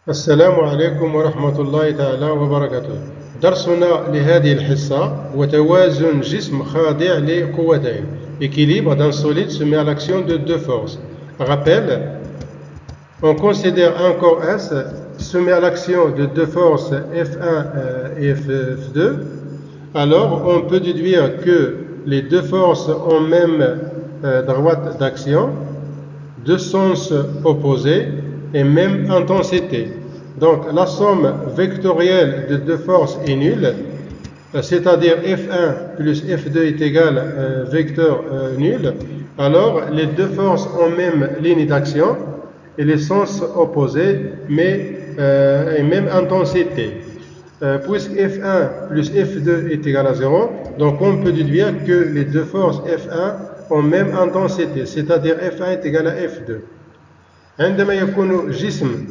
السلام عليكم ورحمة الله تعالى وبركاته. درسنا لهذه الحصة هو توازن جسم خاضع لقوتين. Équilibre d'un solide soumis à l'action de deux forces. Rappel, on considère un corps S soumis à l'action de deux forces F1 et F2. Alors, on peut déduire que les deux forces ont même droite d'action, deux sens opposés et même intensité. Donc la somme vectorielle de deux forces est nulle, c'est-à-dire F1 plus F2 est égal vecteur nul. Alors les deux forces ont même ligne d'action et les sens opposés, mais et même intensité. Puisque F1 plus F2 est égal à 0, donc on peut déduire que les deux forces F1 ont même intensité, c'est-à-dire F1 est égal à F2. عندما يكون جسم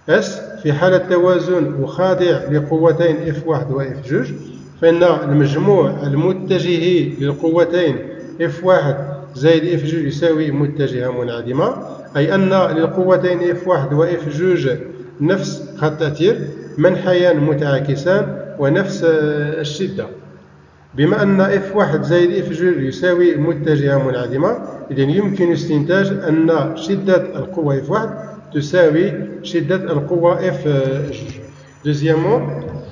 S في حالة توازن وخاضع لقوتين F1 و F2 فإن المجموع المتجهي للقوتين F1 زائد F2 يساوي متجهة منعدمة، أي أن للقوتين F1 و F2 نفس خط تأثير، منحيان متعاكسان ونفس الشدة. بما أن F1 زائد F2 يساوي متجهة منعدمة، إذن يمكن استنتاج أن شدة القوة F1 تساوي شدة القوة F2. Deuxièmement,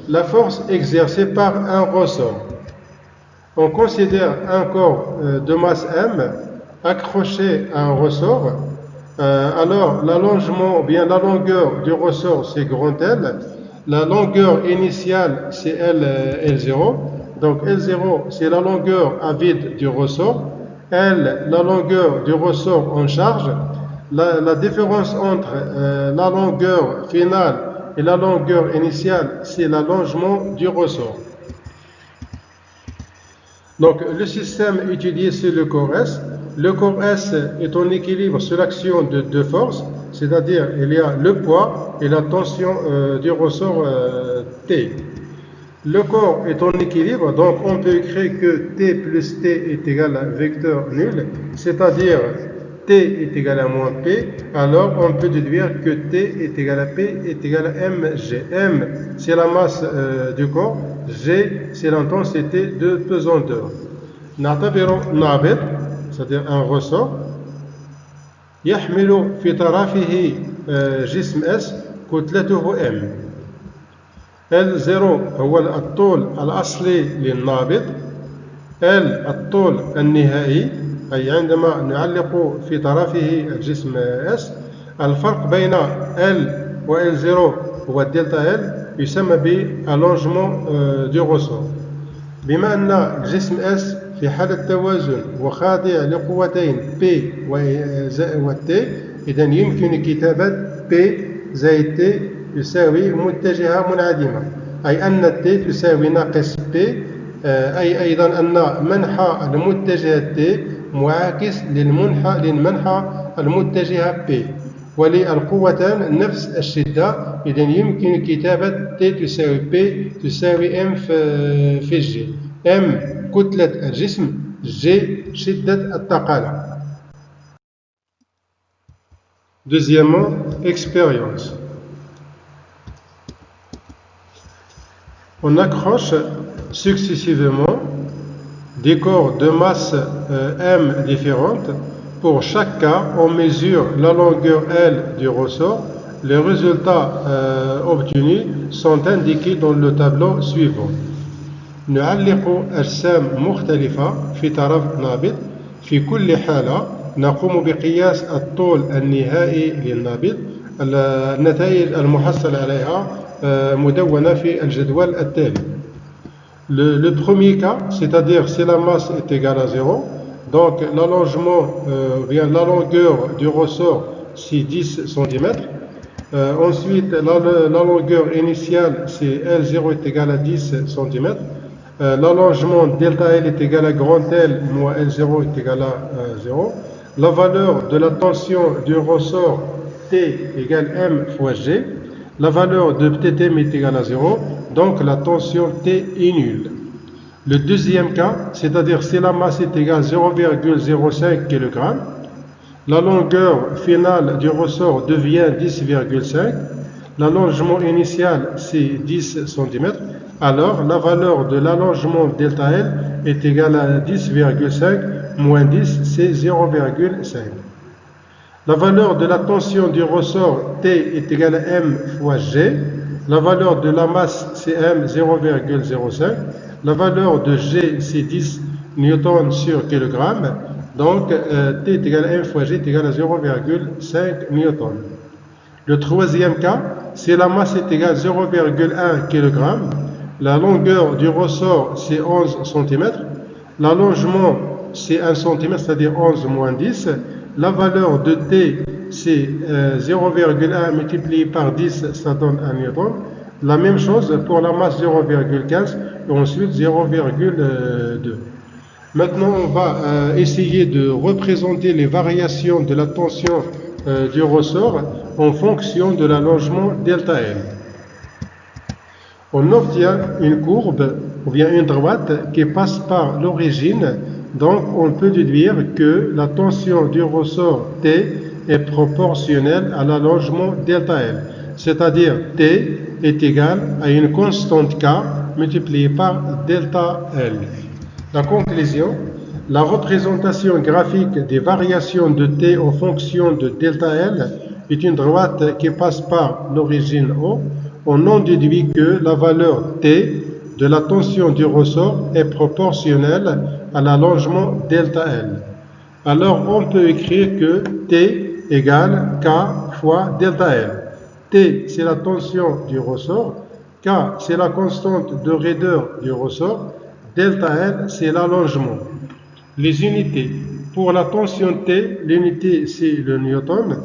la force exercée par un ressort. On considère un corps de masse M accroché à un ressort. Alors l'allongement ou bien la longueur du ressort c'est grand L, la longueur initiale c'est L0. Donc L0 c'est la longueur à vide du ressort, L la longueur du ressort en charge. La différence entre la longueur finale et la longueur initiale, c'est l'allongement du ressort. Donc le système étudié c'est le corps S. Le corps S est en équilibre sous l'action de deux forces, c'est-à-dire il y a le poids et la tension du ressort T. Le corps est en équilibre, donc on peut écrire que T plus T est égal à vecteur nul, c'est-à-dire T est égal à moins P, alors on peut déduire que T est égal à P est égal à mg. M, c'est la masse du corps, G, c'est l'intensité de pesanteur. نعتبر نابض, c'est-à-dire un ressort, يحمل في طرفه جسم S كتلته M. L0 هو الطول الأصلي للنابض، L الطول النهائي، أي عندما نعلق في طرفه الجسم S. الفرق بين L و L0 هو الدلتا L يسمى بallongement du ressort. بما أن الجسم S في حالة توازن وخاضع لقوتين P و T، إذن يمكن كتابة P زائد T يساوي متجهة منعدمة، أي أن T تساوي ناقص P، أي أيضا أن منحى المتجهة T معاكس للمنحى المتجهة P، وللقوتان نفس الشدة، إذن يمكن كتابة T تساوي P تساوي M في G. M كتلة الجسم، G شدة الثقالة. Deuxièmement, expérience. On accroche successivement des corps de masse M différentes. Pour chaque cas, on mesure la longueur L du ressort. Les résultats obtenus sont indiqués dans le tableau suivant. نعلق أجسام مختلفة في طرف نابض. في كل حالة نقوم بقياس الطول النهائي للنابض. النتائج المحصل عليها مدونة في الجدول التالي. Le premier cas, c'est-à-dire si la masse est égale à 0, donc l'allongement vient la longueur du ressort c'est 10 cm. Ensuite la longueur initiale c'est L0 est égal à 10 cm. L'allongement delta L est égal à grand L moins L0 est égal à 0. La valeur de la tension du ressort T égale M fois G. La valeur de Tm est égale à 0, donc la tension T est nulle. Le deuxième cas, c'est-à-dire si la masse est égale à 0,05 kg, la longueur finale du ressort devient 10,5. l'allongement initial c'est 10 cm, alors la valeur de l'allongement delta L est égale à 10,5 moins 10, c'est 0,5. La valeur de la tension du ressort T est égale à M fois G. La valeur de la masse c'est M 0,05. La valeur de G c'est 10 newtons sur kilogramme. Donc T est égal à M fois G est égal à 0,5 newtons. Le troisième cas, c'est la masse est égale à 0,1 kg. La longueur du ressort c'est 11 cm. L'allongement c'est 1 cm, c'est-à-dire 11 moins 10. La valeur de T, c'est 0,1 multiplié par 10, ça donne 1 newton. La même chose pour la masse 0,15 et ensuite 0,2. Maintenant, on va essayer de représenter les variations de la tension du ressort en fonction de l'allongement delta L. On obtient une courbe ou bien une droite qui passe par l'origine. Donc, on peut déduire que la tension du ressort T est proportionnelle à l'allongement delta L. C'est-à-dire T est égal à une constante K multipliée par delta L. La conclusion, la représentation graphique des variations de T en fonction de delta L est une droite qui passe par l'origine O. On en déduit que la valeur T de la tension du ressort est proportionnelle à l'allongement delta L. Alors on peut écrire que T égale K fois delta L. T c'est la tension du ressort, K c'est la constante de raideur du ressort, delta L c'est l'allongement. Les unités, pour la tension T, l'unité c'est le newton,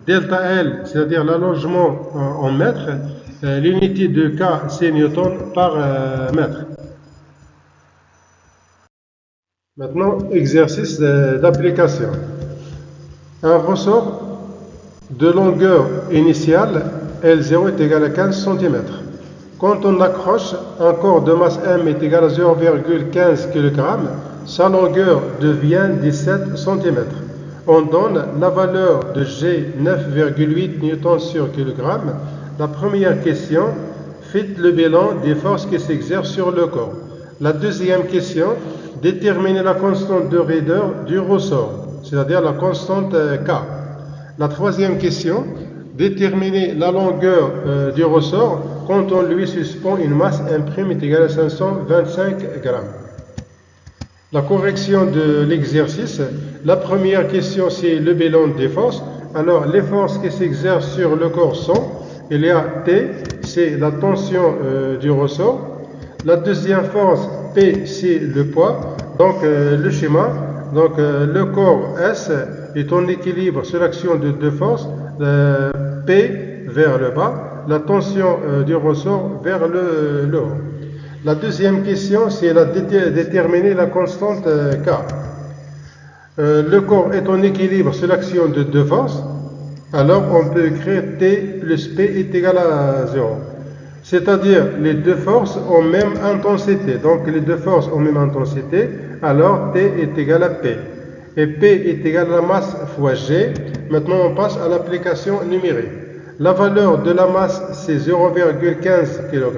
delta L c'est-à-dire l'allongement en mètres, l'unité de K c'est newton par mètre. Maintenant, exercice d'application. Un ressort de longueur initiale L0 est égal à 15 cm. Quand on accroche, un corps de masse M est égal à 0,15 kg, sa longueur devient 17 cm. On donne la valeur de G 9,8 Newton sur kilogramme. La première question, faites le bilan des forces qui s'exercent sur le corps. La deuxième question, déterminez la constante de raideur du ressort, c'est-à-dire la constante K. La troisième question, déterminer la longueur du ressort quand on lui suspend une masse M' est égale à 525 grammes. La correction de l'exercice, la première question c'est le bilan des forces. Alors les forces qui s'exercent sur le corps sont, il y a T, c'est la tension du ressort. La deuxième force, P, c'est le poids. Donc le schéma, donc le corps S est en équilibre sur l'action de deux forces, P vers le bas, la tension du ressort vers le haut. La deuxième question, c'est déterminer la constante K. Le corps est en équilibre sur l'action de deux forces, alors on peut écrire T plus P est égal à 0. C'est-à-dire les deux forces ont même intensité. Donc les deux forces ont même intensité, alors T est égal à P. Et P est égal à la masse fois G. Maintenant on passe à l'application numérique. La valeur de la masse c'est 0,15 kg.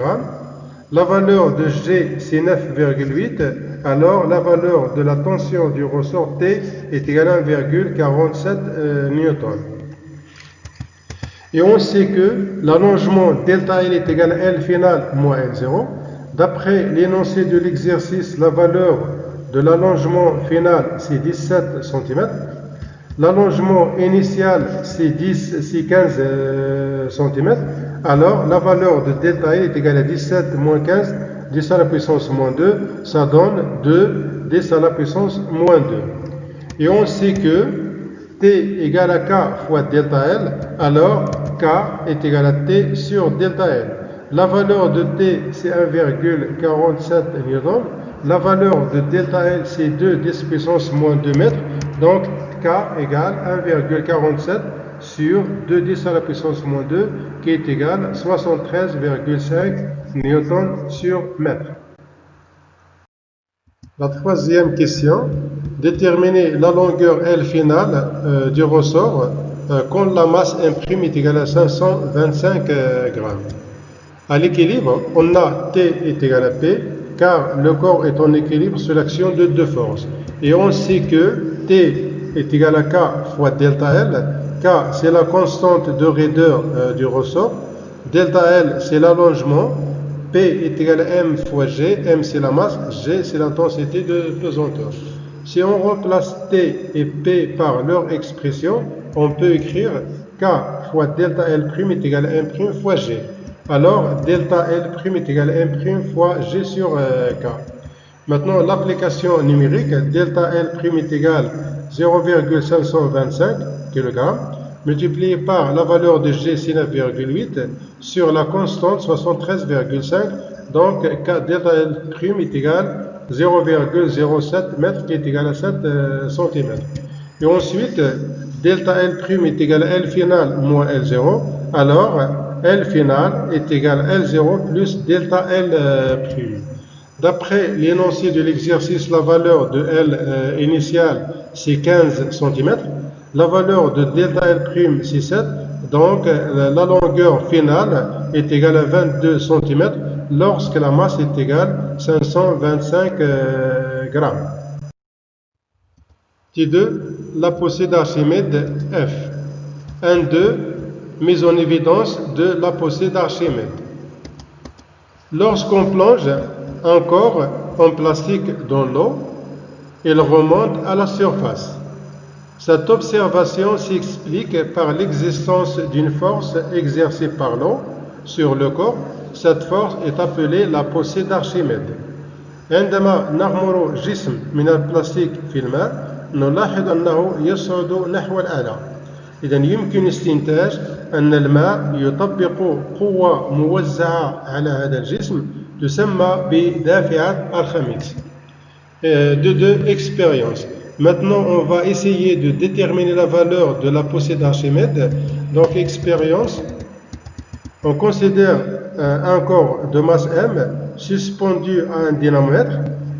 La valeur de G c'est 9,8. Alors la valeur de la tension du ressort T est égale à 1,47 newton. Et on sait que l'allongement delta L est égal à L final moins L0. D'après l'énoncé de l'exercice, la valeur de l'allongement final c'est 17 cm. L'allongement initial c'est 15 cm. Alors la valeur de delta L est égale à 17 moins 15, 10 à la puissance moins 2, ça donne 2, 10 à la puissance moins 2. Et on sait que T égale à K fois delta L, alors K est égal à T sur delta L. La valeur de T c'est 1,47 newton. La valeur de delta L c'est 2 10 puissance moins 2 mètres. Donc K égale 1,47 sur 2 10 à la puissance moins 2 qui est égal à 73,5 newton sur mètre. La troisième question, déterminer la longueur L finale du ressort. quand la masse M' est égale à 525 grammes. À l'équilibre, on a T est égal à P, car le corps est en équilibre sous l'action de deux forces. Et on sait que T est égal à K fois delta L. K, c'est la constante de raideur du ressort. Delta L, c'est l'allongement. P est égal à M fois G. M, c'est la masse. G, c'est l'intensité de pesanteur. Si on remplace T et P par leur expression, on peut écrire K fois delta L' est égal à M' fois G. Alors, delta L' est égal à M' fois G sur K. Maintenant, l'application numérique, delta L' est égal à 0,525 kg, multiplié par la valeur de G, c'est 9,8, sur la constante 73,5. Donc, delta L' est égal à 0,07 mètres, qui est égal à 7 cm. Et ensuite, delta L' est égal à L final moins L0. Alors, L final est égal à L0 plus delta L'. D'après l'énoncé de l'exercice, la valeur de L initiale, c'est 15 cm. La valeur de delta L', c'est 7. Donc, la longueur finale est égale à 22 cm lorsque la masse est égale à 525 grammes. T2, la poussée d'Archimède F. 1,2, mise en évidence de la poussée d'Archimède. Lorsqu'on plonge un corps en plastique dans l'eau, il remonte à la surface. Cette observation s'explique par l'existence d'une force exercée par l'eau sur le corps. Cette force est appelée la poussée d'Archimède. عندما نغمر جسم من البلاستيك في الماء نلاحظ أنه يصعد نحو الأعلى. إذن يمكن استنتاج أن الماء يطبق قوة موزعة على هذا الجسم تسمى بدافعة أرخميدس. De expérience. Maintenant, on va essayer de déterminer la valeur de la poussée d'Archimède. Donc, expérience, on considère un corps de masse M suspendu à un dynamomètre.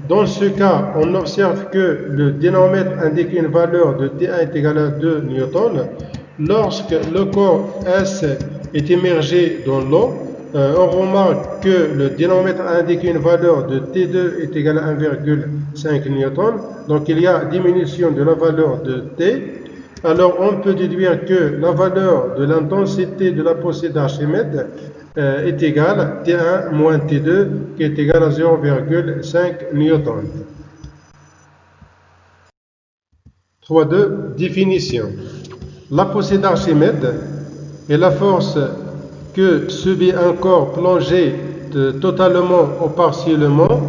Dans ce cas, on observe que le dynamomètre indique une valeur de T1 est égal à 2 newtons. Lorsque le corps S est immergé dans l'eau, on remarque que le dynamomètre indique une valeur de T2 est égal à 1,5 newton. Donc il y a diminution de la valeur de T. Alors on peut déduire que la valeur de l'intensité de la poussée d'Archimède est égale à T1 moins T2 qui est égal à 0,5 newton. 3.2. Définition. La poussée d'Archimède est la force que subit un corps plongé totalement ou partiellement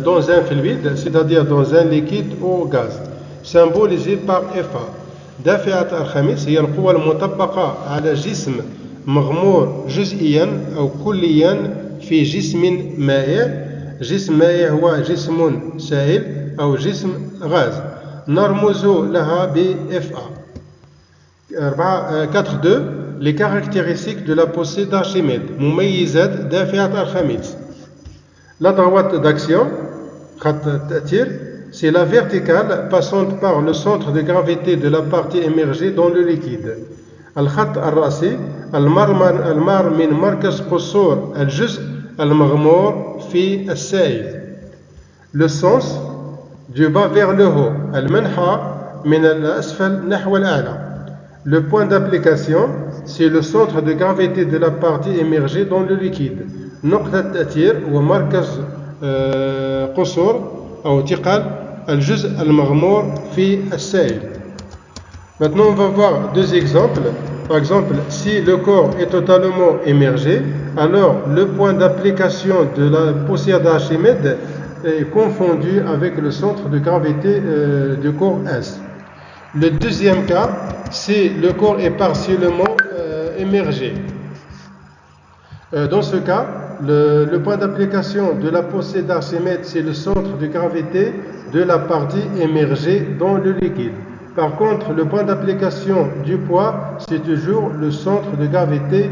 dans un fluide, c'est-à-dire dans un liquide ou gaz, symbolisé par FA. دافعة أرخميدس هي القوة المطبقة على جسم مغمور جزئيا أو كليا في جسم مائع. جسم مائع هو جسم سائل أو جسم غاز. نرمز لها ب FA. 4.2. Les caractéristiques de la poussée d'Archimède. مميزات دافعة أرخميدس. La droite d'action, خط التأثير, c'est la verticale passant par le centre de gravité de la partie immergée dans le liquide. الخط الرأسي المار من مركز قصور الجزء المغمور في السائل. Le sens du bas vers le haut. المنحى من الأسفل نحو الأعلى. Le point d'application, c'est le centre de gravité de la partie immergée dans le liquide. نقطة التأثير ومركز قصور أو ثقل الجزء المغمور في السائل. Maintenant, on va voir deux exemples. Par exemple, si le corps est totalement immergé, alors le point d'application de la poussée d'Archimède est confondu avec le centre de gravité du corps S. Le deuxième cas, si le corps est partiellement immergé. Dans ce cas, le point d'application de la poussée d'Archimède, c'est le centre de gravité de la partie immergée dans le liquide. Par contre, le point d'application du poids, c'est toujours le centre de gravité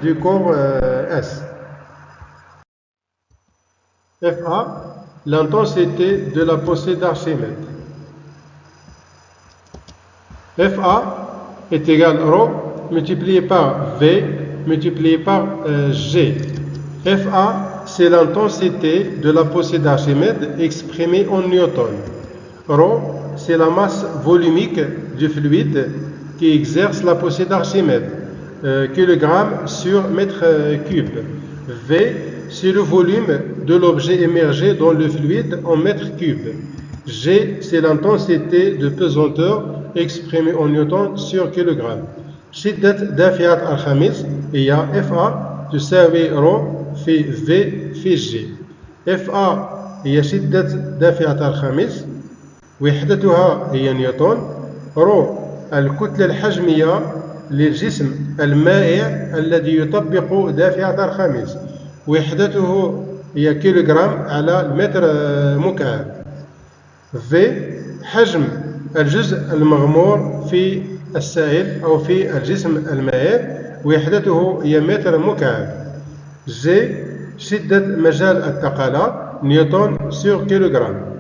du corps S. FA, l'intensité de la poussée d'Archimède. FA, est égal ρ multiplié par V multiplié par G. FA, c'est l'intensité de la poussée d'Archimède exprimée en newton. Rho, c'est la masse volumique du fluide qui exerce la poussée d'Archimède, kilogramme sur mètre cube. V, c'est le volume de l'objet émergé dans le fluide en mètre cube. G, c'est l'intensité de pesanteur exprimée en newton sur kilogramme. شدة دافعة الخميس هي FA تساوي ρ في V في G. FA هي شدة دافعة الخميس، وحدتها هي نيوتن. ρ الكتلة الحجمية للجسم المائع الذي يطبق دافعة الخميس، وحدته هي كيلوغرام على المتر مكعب. V حجم الجزء المغمور في السائل أو في الجسم المائع، وحدته هي متر مكعب. G شدة مجال الثقالة نيوتن سور كيلوغرام.